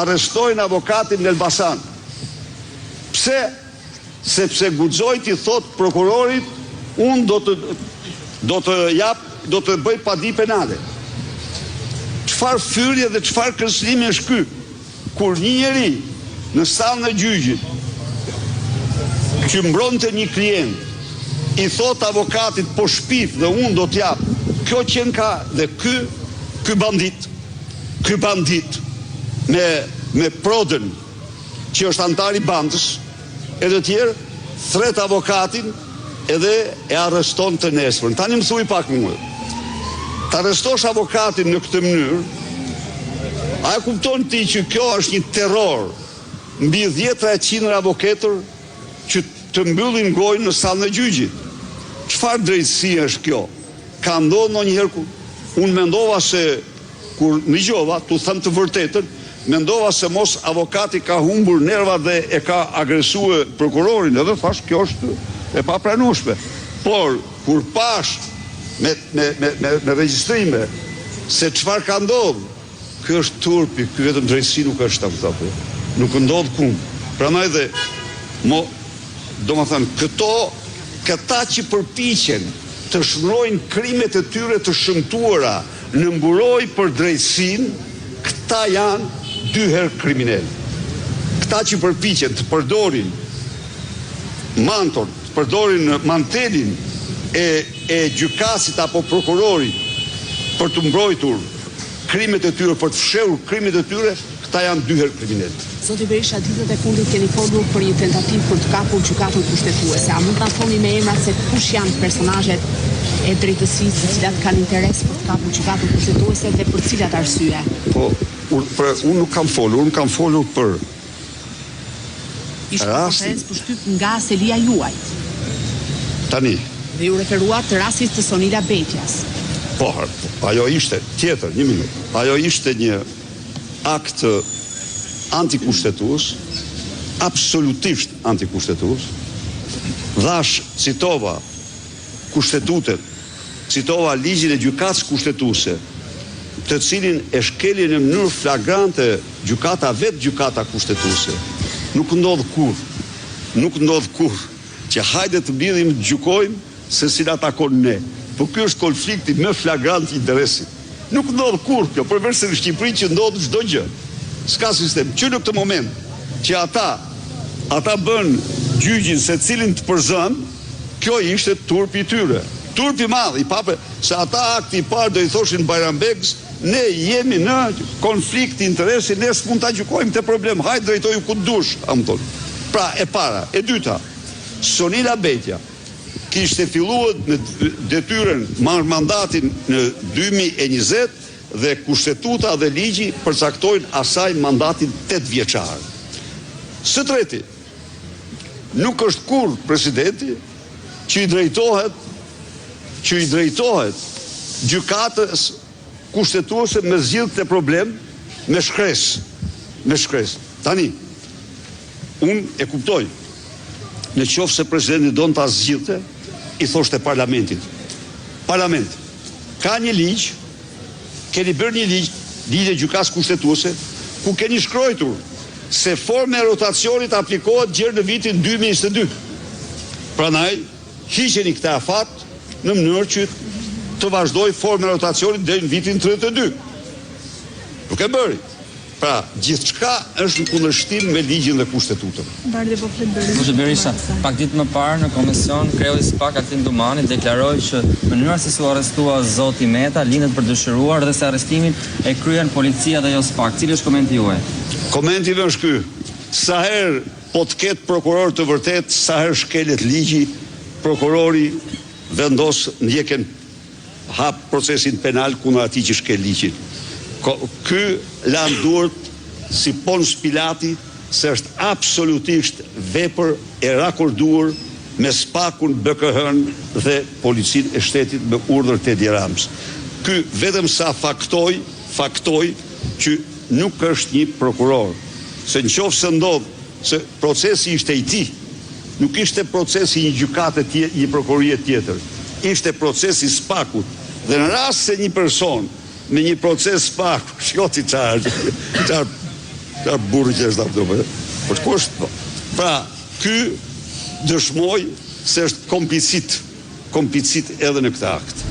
arrestojnë avokatin në Elbasan. Pse? Sepse guxoi t'i thot prokurorit, unë do të bëj padi penale. Çfarë fyrje dhe çfarë kërcënimi është ky? Kur një njeri në sallën e gjyqit që mbronte një klient i thot avokatit po shpif dhe unë do t'jap, kjo qenë ka dhe ky bandit me prodën që është antar i bandës edhe tjerë thret avokatin edhe e arreston të nesërën. Tani më thuj pak mua. Të arrestosh avokatin në këtë mënyrë, a e kupton ti që kjo është një terror mbi 10-100 avokatër që të mbyllin gojën në sallën e gjyqit? Çfarë drejtësi është kjo? Ka ndodhur ndonjëherë ku unë mendova se kur dëgjova, tu them të vërtetën, mendova se mos avokati ka humbur nerva dhe e ka agresuar prokurorin, edhe thash kjo është e papranueshme. Por kur pash me regjistrime se çfarë ka ndodhur, ky është turpi, ky vetëm drejtësi nuk është ta thotë. Nuk ndodh kund. Prandaj dhe domethënë këta që përpiqen të shndrojnë krimet e tyre të shëmtuara në mburoj për drejtësinë, këta janë dy herë kriminal. Këta që përpiqen të përdorin manton, të përdorin mantelin e gjykasit apo prokurorit për të mbrojtur krimet e tyre, për të fshehur krimet e tyre, këta janë dy herë kriminal. Zoti Berisha, ditët e fundit keni folur për një tentativë për të kapur gjykatën kushtetuese. A mund ta thoni me emra se kush janë personazhet e drejtësisë të cilat kanë interes për të kapur gjykatën kushtetuese dhe për cilat arsye? Po, unë nuk kam folur, unë kam folur për rastin për shtyp nga selia juaj. Tani. Dhe ju referuat të rastit të Sonila Betjas. Po, ajo ishte tjetër, një minutë. Ajo ishte një akt antikushtetues, absolutisht antikushtetues. Dhash citova kushtetutet, citova ligjin e gjykatës kushtetuese, të cilin e shkelin në mënyrë flagrante gjykata kushtetuese. Nuk ndodh kur që hajde të mbyllim të gjykojmë se si na takon ne. Po ky është konflikti më flagrant i interesit. Nuk ndodh kur kjo, përveç se në Shqipëri që ndodh çdo gjë. S'ka sistem. Që në këtë moment që ata bën gjyqin se cilin të përzën, kjo ishte turpi i tyre. Turpi i madh, i pape, se ata akti i parë do i thoshin Bajrambekës, ne jemi në konflikt interesi, ne s'mund ta gjykojmë të problem, hajde drejtoju ku dush, am thonë. Pra, e para, e dyta, Sonila Betja kishte filluar në detyrën marr mandatin në 2020 dhe kushtetuta dhe ligji përcaktojnë asaj mandatin 8 vjeçar. Së treti, nuk është kur presidenti që i drejtohet gjykatës kushtetuese me zgjidhje të problem me shkresë. Tani, unë e kuptoj, në qoftë se presidenti don ta zgjidhte, i thoshte parlamentit. Parlament, ka një ligj, keni bërë një ligj e gjykatës kushtetuese, ku keni shkruar se forma e rotacionit aplikohet gjërë në vitin 2022. Prandaj, hiqeni këtë afat në mënyrë që të vazhdoj forma e rotacionit deri në vitin 32. Nuk e bëri. Pra, gjithçka është në kundërshtim me ligjin dhe kushtetutën. Zoti Berisha, pak ditë më parë në komision, kreu i SPAK Altin Dumani deklaroi që mënyra se si u arrestua zoti Meta lindet për dëshiruar dhe se arrestimin e kryen policia dhe jo SPAK. Cili është komenti juaj? Komenti im është ky. Sa herë po të ketë prokuror të vërtet, sa herë shkelet ligji, prokurori vendos ndjekën hap procesin penal kundër atij që shkel ligjin. Ky lan duart si Pons Pilati se është absolutisht vepër e rakorduar me SPAK-un, BKH-n dhe policinë e shtetit me urdhër të Edi Ramës. Ky vetëm sa faktoj që nuk është një prokuror. Se nëse ndodh se procesi ishte i tij, nuk ishte procesi i një gjykate tjetër, një prokurorie tjetër. Ishte procesi i SPAK-ut. Dhe në rast se një person me një proces SPAK, shkoti çfarë Ka burrë që është apë për të është. Pra, ky dëshmoj se është komplicit edhe në këtë akt.